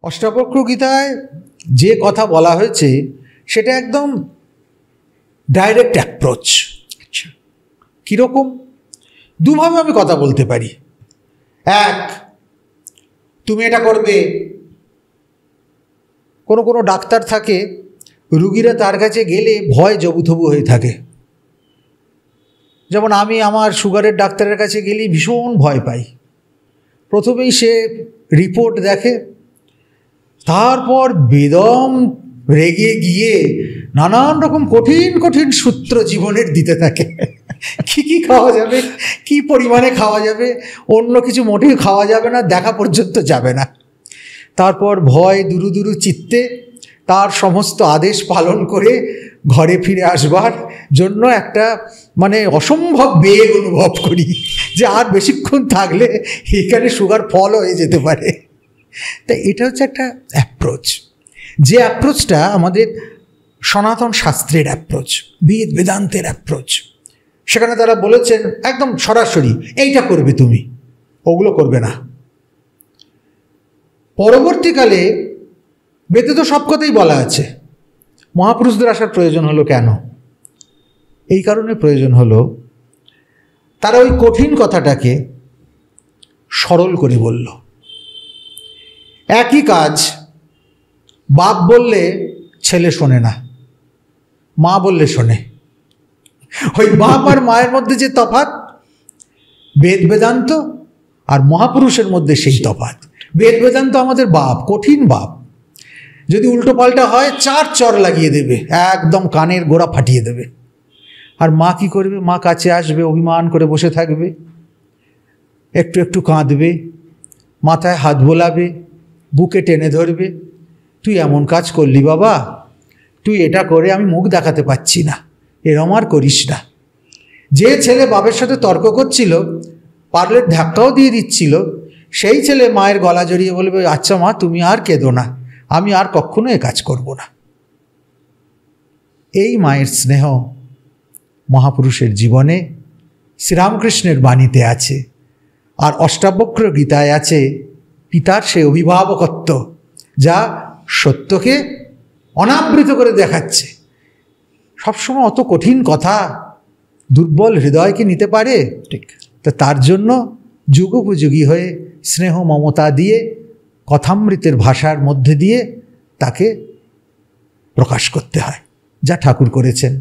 অষ্টাবক্র গীতায় যে কথা বলা হয়েছে সেটা একদম ডাইরেক্ট অ্যাপ্রোচ। আচ্ছা, কীরকম? দুভাবে আমি কথা বলতে পারি। এক, তুমি এটা করবে। কোনো কোনো ডাক্তার থাকে, রুগীরা তার কাছে গেলে ভয় জবুথবু হয়ে থাকে। যেমন আমি আমার সুগারের ডাক্তারের কাছে গেলেই ভীষণ ভয় পাই। প্রথমেই সে রিপোর্ট দেখে, তারপর বেদম রেগে গিয়ে নানান রকম কঠিন কঠিন সূত্র জীবনের দিতে থাকে। কী কী খাওয়া যাবে, কী পরিমাণে খাওয়া যাবে, অন্য কিছু মোটেই খাওয়া যাবে না, দেখা পর্যন্ত যাবে না। তারপর ভয় দুরু দুরু চিত্তে তার সমস্ত আদেশ পালন করে ঘরে ফিরে আসবার জন্য একটা অসম্ভব বেগ অনুভব করি যে আর বেশিক্ষণ থাকলে এখানে সুগার ফল হয়ে যেতে পারে। তাই এটা হচ্ছে একটা অ্যাপ্রোচ, যে অ্যাপ্রোচটা আমাদের সনাতন শাস্ত্রের অ্যাপ্রোচ, বেদান্তের অ্যাপ্রোচ। সেখানে তারা বলেছেন একদম সরাসরি এইটা করবে তুমি, ওগুলো করবে না। পরবর্তীকালে বেদে তো সব কথাই বলা আছে, মহাপুরুষদের আসার প্রয়োজন হলো কেন? এই কারণে প্রয়োজন হলো তারা ওই কঠিন কথাটাকে সরল করে বলল। একই কাজ বাপ বললে ছেলে শোনে না, মা বললে শোনে। ওই বাপ আর মায়ের মধ্যে যে তফাৎ, বেদ বেদান্ত আর মহাপুরুষের মধ্যে সেই তফাৎ। বেদ বেদান্ত আমাদের বাপ, কঠিন বাপ, যদি উল্টো পাল্টা হয় 4 চর লাগিয়ে দেবে, একদম কানের গোড়া ফাটিয়ে দেবে। আর মা কি করবে? মা কাছে আসবে, অভিমান করে বসে থাকবে, একটু একটু কাঁদবে, মাথায় হাত বোলাবে, বুকে টেনে ধরবে, তুই এমন কাজ করলি বাবা, তুই এটা করে আমি মুখ দেখাতে পাচ্ছি না, এরম আর করিস না। যে ছেলে বাপের সাথে তর্ক করছিল, পারলে ধাক্কাও দিয়ে দিচ্ছিল, সেই ছেলে মায়ের গলা জড়িয়ে বলবে, আচ্ছা মা তুমি আর কেঁদো না, আমি আর কখনো এ কাজ করব না। এই মায়ের স্নেহ মহাপুরুষের জীবনে শ্রীরামকৃষ্ণের বাণীতে আছে, আর অষ্টাবক্র গীতায় আছে পিতার সে অভিভাবকত্ব, যা সত্যকে অনাবৃত করে দেখাচ্ছে। সবসময় অত কঠিন কথা দুর্বল হৃদয়কে নিতে পারে? ঠিক। তো তার জন্য যুগোপযোগী হয়ে স্নেহ মমতা দিয়ে কথামৃতের ভাষার মধ্যে দিয়ে তাকে প্রকাশ করতে হয়, যা ঠাকুর করেছেন।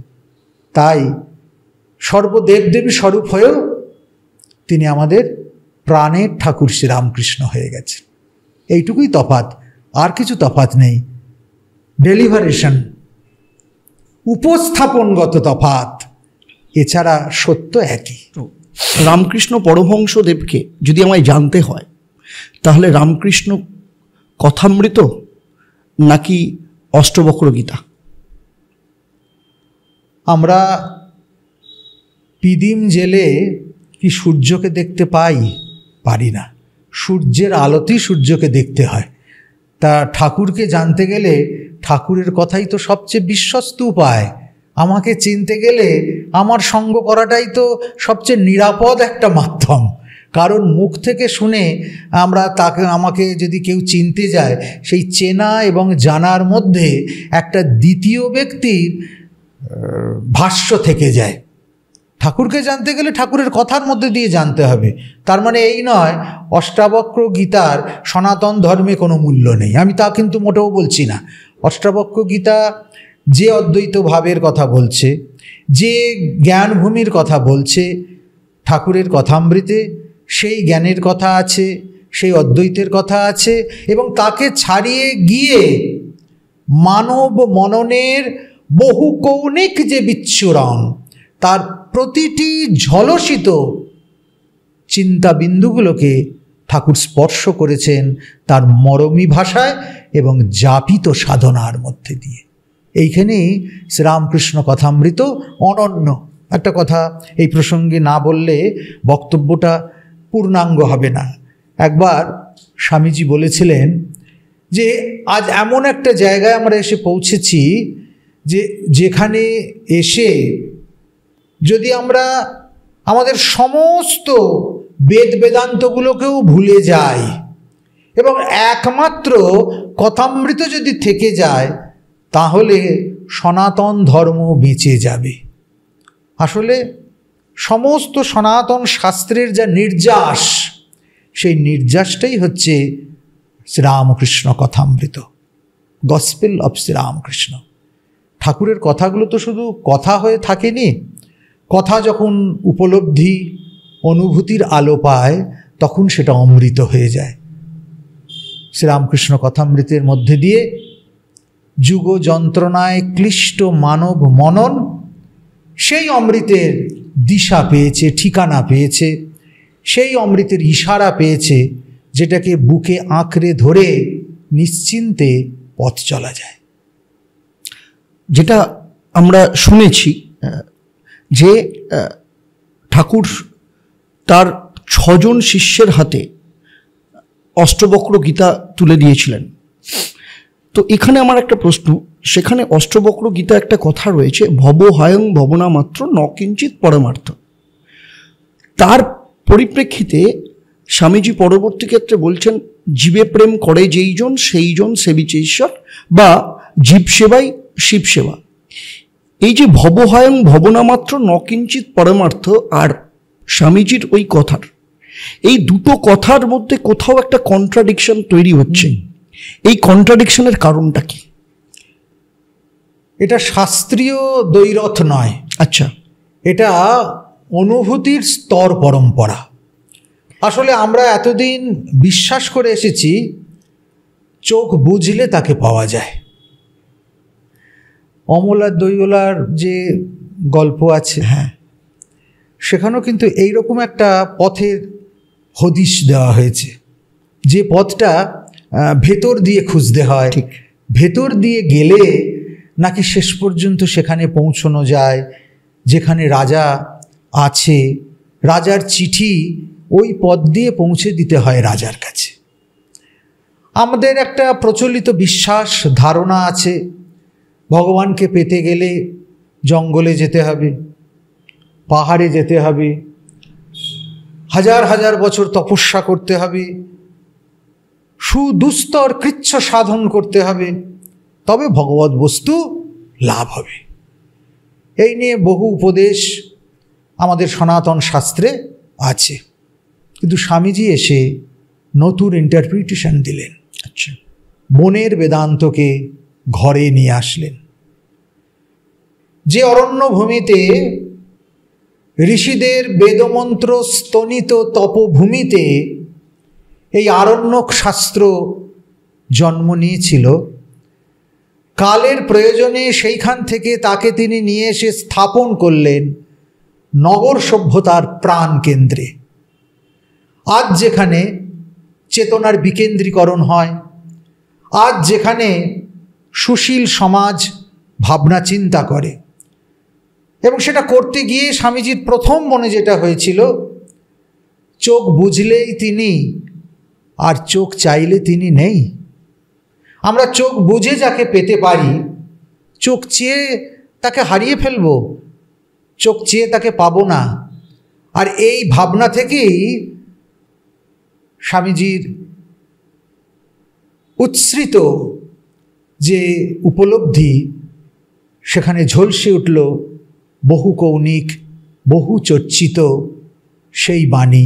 তাই সর্বদেবদেবী স্বরূপ হয়েও তিনি আমাদের প্রাণের ঠাকুর শ্রীরামকৃষ্ণ হয়ে গেছেন। এইটুকুই তফাৎ, আর কিছু তফাৎ নেই। ডেলিভারেশন, উপস্থাপনগত তফাৎ, এছাড়া সত্য একই। রামকৃষ্ণ পরমহংসদেবকে যদি আমায় জানতে হয়, তাহলে রামকৃষ্ণ কথামৃত নাকি অষ্টবক্র গীতা? আমরা পিদিম জেলে কি সূর্যকে দেখতে পারি না। সূর্যের আলোতেই সূর্যকে দেখতে হয়। তা ঠাকুরকে জানতে গেলে ঠাকুরের কথাই তো সবচেয়ে বিশ্বস্ত উপায়। আমাকে চিনতে গেলে আমার সঙ্গ করাটাই তো সবচেয়ে নিরাপদ একটা মাধ্যম। কারণ মুখ থেকে শুনে আমাকে যদি কেউ চিনতে যায়, সেই চেনা এবং জানার মধ্যে একটা দ্বিতীয় ব্যক্তির ভাষ্য থেকে যায়। ঠাকুরকে জানতে গেলে ঠাকুরের কথার মধ্যে দিয়ে জানতে হবে। তার মানে এই নয় অষ্টাবক্র গীতার সনাতন ধর্মে কোনো মূল্য নেই, আমি তা কিন্তু মোটেও বলছি না। অষ্টাবক্র গীতা যে অদ্বৈত ভাবের কথা বলছে, যে জ্ঞানভূমির কথা বলছে ঠাকুরের কথামৃতে, সেই জ্ঞানের কথা আছে, সেই অদ্বৈতের কথা আছে, এবং তাকে ছাড়িয়ে গিয়ে মানব মননের বহু কৌণিক যে বিচ্ছুরণ, তার প্রতিটি ঝলসিত চিন্তাবিন্দুগুলোকে ঠাকুর স্পর্শ করেছেন তার মরমী ভাষায় এবং জাপিত সাধনার মধ্যে দিয়ে। এইখানেই শ্রীরামকৃষ্ণ কথামৃত অনন্য। একটা কথা এই প্রসঙ্গে না বললে বক্তব্যটা পূর্ণাঙ্গ হবে না। একবার স্বামীজি বলেছিলেন যে আজ এমন একটা জায়গায় আমরা এসে পৌঁছেছি যেখানে এসে যদি আমরা আমাদের সমস্ত বেদ বেদান্তগুলোকেও ভুলে যাই এবং একমাত্র কথামৃত যদি থেকে যায় তাহলে সনাতন ধর্ম বেঁচে যাবে। আসলে সমস্ত সনাতন শাস্ত্রের যা নির্যাস, সেই নির্যাসটাই হচ্ছে শ্রীরামকৃষ্ণ কথামৃত, গসপেল অফ শ্রীরামকৃষ্ণ। ঠাকুরের কথাগুলো তো শুধু কথা হয়ে থাকেনি, কথা যখন উপলব্ধি অনুভূতির আলো পায় তখন সেটা অমৃত হয়ে যায়। শ্রীরামকৃষ্ণ কথামৃতের মধ্যে দিয়ে যুগ যন্ত্রণায় ক্লিষ্ট মানব মনন সেই অমৃতের দিশা পেয়েছে, ঠিকানা পেয়েছে, সেই অমৃতের ইশারা পেয়েছে, যেটাকে বুকে আঁকড়ে ধরে নিশ্চিন্তে পথ চলা যায়। যেটা আমরা শুনেছি যে ঠাকুর তার 6 জন শিষ্যের হাতে অষ্টবক্র গীতা তুলে দিয়েছিলেন। তো এখানে আমার একটা প্রশ্ন, সেখানে অষ্টবক্র গীতা একটা কথা রয়েছে, ভব হায়ং ভবনা মাত্র ন কিঞ্চিৎ পরমার্থ। তার পরিপ্রেক্ষিতে স্বামীজি পরবর্তী ক্ষেত্রে বলছেন, জীবে প্রেম করে যেই জন সেই জন সেবিছে ঈশ্বর, বা জীব সেবাই শিব সেবা। এই যে ভবহায়ং ভবনা মাত্র ন কিঞ্চিৎ পরমার্থ আর স্বামীজির ওই কথার, এই দুটো কথার মধ্যে কোথাও একটা কন্ট্রাডিকশন তৈরি হচ্ছে। এই কন্ট্রাডিকশনের কারণটা কি? এটা শাস্ত্রীয় দ্বৈরথ নয়। আচ্ছা, এটা অনুভূতির স্তর পরম্পরা। আসলে আমরা এতদিন বিশ্বাস করে এসেছি চোখ বুঝলে তাকে পাওয়া যায়। অমলার দইওলার যে গল্প আছে, হ্যাঁ, সেখানেও কিন্তু এইরকম একটা পথের হদিশ দেওয়া হয়েছে, যে পথটা ভেতর দিয়ে খুঁজতে হয়, ঠিক ভেতর দিয়ে গেলে নাকি শেষ পর্যন্ত সেখানে পৌঁছানো যায় যেখানে রাজা আছে। রাজার চিঠি ওই পথ দিয়ে পৌঁছে দিতে হয় রাজার কাছে। আমাদের একটা প্রচলিত বিশ্বাস ধারণা আছে, ভগবানকে পেতে গেলে জঙ্গলে যেতে হবে, পাহাড়ে যেতে হবে, হাজার হাজার বছর তপস্যা করতে হবে, সুদুস্তর কৃচ্ছ সাধন করতে হবে, তবে ভগবৎ বস্তু লাভ হবে। এই নিয়ে বহু উপদেশ আমাদের সনাতন শাস্ত্রে আছে। কিন্তু স্বামীজি এসে নতুন ইন্টারপ্রিটেশন দিলেন। আচ্ছা, বনের বেদান্তকে ঘরে নিয়ে আসলেন। যে অরণ্যভূমিতে ঋষিদের বেদমন্ত্র স্তনিত তপভূমিতে এই আরণ্যক শাস্ত্র জন্ম নিয়েছিল, কালের প্রয়োজনে সেইখান থেকে তাকে তিনি নিয়ে এসে স্থাপন করলেন নগর সভ্যতার প্রাণ কেন্দ্রে। আজ যেখানে চেতনার বিকেন্দ্রীকরণ হয়, আজ যেখানে সুশীল সমাজ ভাবনা চিন্তা করে, এবং সেটা করতে গিয়ে স্বামীজির প্রথম মনে যেটা হয়েছিল, চোখ বুঝলেই তিনি আর চোখ চাইলে তিনি নেই। আমরা চোখ বুঝে যাকে পেতে পারি, চোখ চেয়ে তাকে হারিয়ে ফেলব, চোখ চেয়ে তাকে পাবো না। আর এই ভাবনা থেকেই স্বামীজির উচ্ছ্রিত যে উপলব্ধি, সেখানে ঝলসে উঠল বহু কৌণিক বহু চর্চিত সেই বাণী,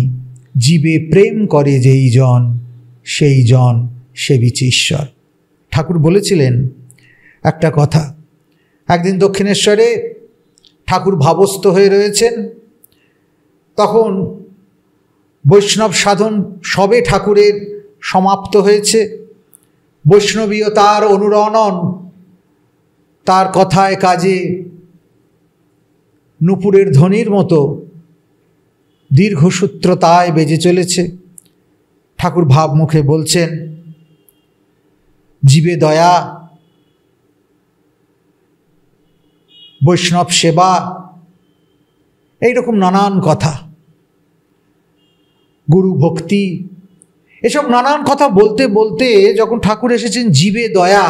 জীবে প্রেম করে যেই জন সেই জন সেবিছে ঈশ্বর। ঠাকুর বলেছিলেন একটা কথা, একদিন দক্ষিণেশ্বরে ঠাকুর ভাবস্থ হয়ে রয়েছেন, তখন বৈষ্ণব সাধন সবে ঠাকুরের সমাপ্ত হয়েছে, বৈষ্ণবীয়তার অনুরণন তার কথায় কাজে নূপুরের ধ্বনির মতো দীর্ঘসূত্রতায় বেজে চলেছে। ঠাকুর ভাবমুখে বলছেন, জীবে দয়া, বৈষ্ণব সেবা, এইরকম নানান কথা, গুরু ভক্তি, এসব নানান কথা বলতে বলতে যখন ঠাকুর এসেছেন জীবে দয়া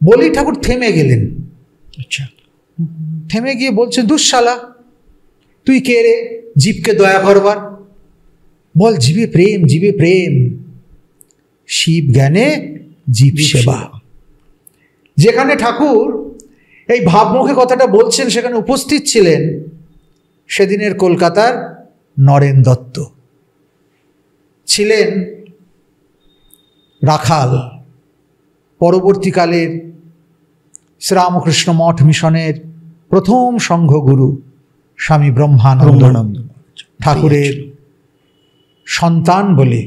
বলেই ঠাকুর থেমে গেলেন। আচ্ছা, থেমে গিয়ে বলছেন, দুঃশালা তুই কে রে জীবকে দয়া করবার? বল জীবে প্রেম, জীবে প্রেম। শিব জ্ঞানে জীব সেবা। যেখানে ঠাকুর এই ভাবমুখে কথাটা বলছেন সেখানে উপস্থিত ছিলেন সেদিনের কলকাতার নরেন দত্ত, ছিলেন রাখাল, পরবর্তীকালের শ্রীরামকৃষ্ণ মঠ মিশনের প্রথম সংঘগুরু স্বামী ব্রহ্মানন্দ ঠাকুরের সন্তান বলে,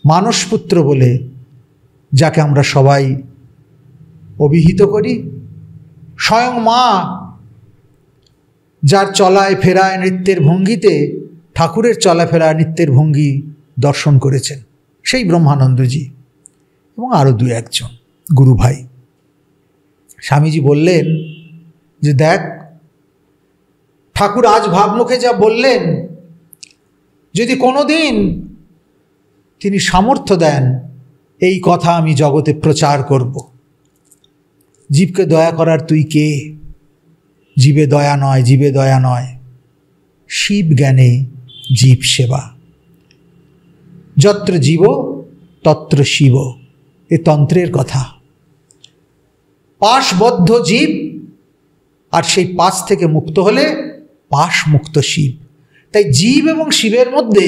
মানসপুত্র বলে যাকে আমরা সবাই অভিহিত করি। স্বয়ং মা যার চলায় ফেরায় নৃত্যের ভঙ্গিতে ঠাকুরের চলাফেরা নৃত্যের ভঙ্গি দর্শন করেছেন সেই ব্রহ্মানন্দজি এবং আরও দু একজন গুরু ভাই। স্বামীজি বললেন যে দেখ, ঠাকুর আজ ভাবমুখে যা বললেন, যদি কোনো দিন তিনি সামর্থ্য দেন এই কথা আমি জগতে প্রচার করব। জীবকে দয়া করার তুই কে? জীবে দয়া নয়, জীবে দয়া নয়, শিব জ্ঞানে জীব সেবা। যত্র জীব তত্র শিব, এ তন্ত্রের কথা। পাশবদ্ধ জীব, আর সেই পাশ থেকে মুক্ত হলে পাশ মুক্ত শিব। তাই জীব এবং শিবের মধ্যে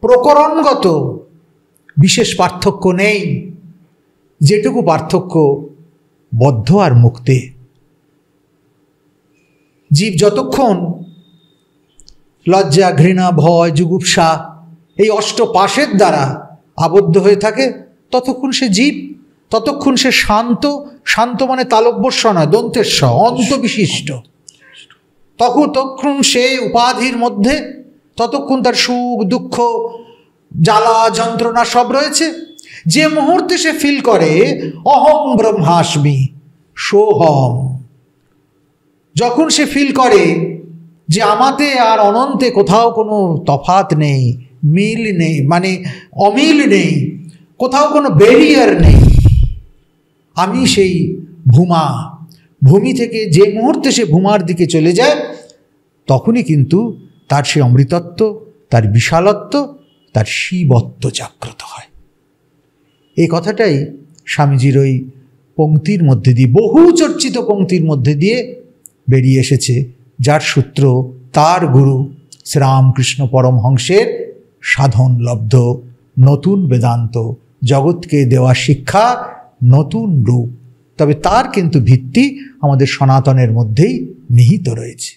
প্রকরণগত বিশেষ পার্থক্য নেই। যেটুকু পার্থক্য বদ্ধ আর মুক্তে। জীব যতক্ষণ লজ্জা, ঘৃণা, ভয়, জুগুপ্সা এই অষ্টপাশের দ্বারা আবদ্ধ হয়ে থাকে ততক্ষণ সে জীব, ততক্ষণ সে শান্ত। শান্ত মানে তালব্যস্ব নয়, দন্তেস্ব, অন্ত বিশিষ্ট। ততক্ষণ সে উপাধির মধ্যে, ততক্ষণ তার সুখ দুঃখ জ্বালা যন্ত্রণা সব রয়েছে। যে মুহূর্তে সে ফিল করে অহং ব্রহ্মাস্মি সোহম, যখন সে ফিল করে যে আমাতে আর অনন্তে কোথাও কোনো তফাৎ নেই, মিল নেই, মানে অমিল নেই, কোথাও কোনো ব্যারিয়ার নেই, আমি সেই ভূমা, ভূমি থেকে যে মুহূর্তে সে ভূমার দিকে চলে যায় তখনই কিন্তু তার সে অমৃতত্ব, তার বিশালত্ব, তার শিবত্ব জাগ্রত হয়। এই কথাটাই স্বামীজির ওই পংক্তির মধ্যে দিয়ে, বহু চর্চিত পংক্তির মধ্যে দিয়ে বেরিয়ে এসেছে, যার সূত্র তার গুরু শ্রীরামকৃষ্ণ পরমহংসের সাধনলব্ধ নতুন বেদান্ত, জগৎকে দেওয়া শিক্ষা নতুন রূপ। তবে তার কিন্তু ভিত্তি আমাদের সনাতনের মধ্যেই নিহিত রয়েছে।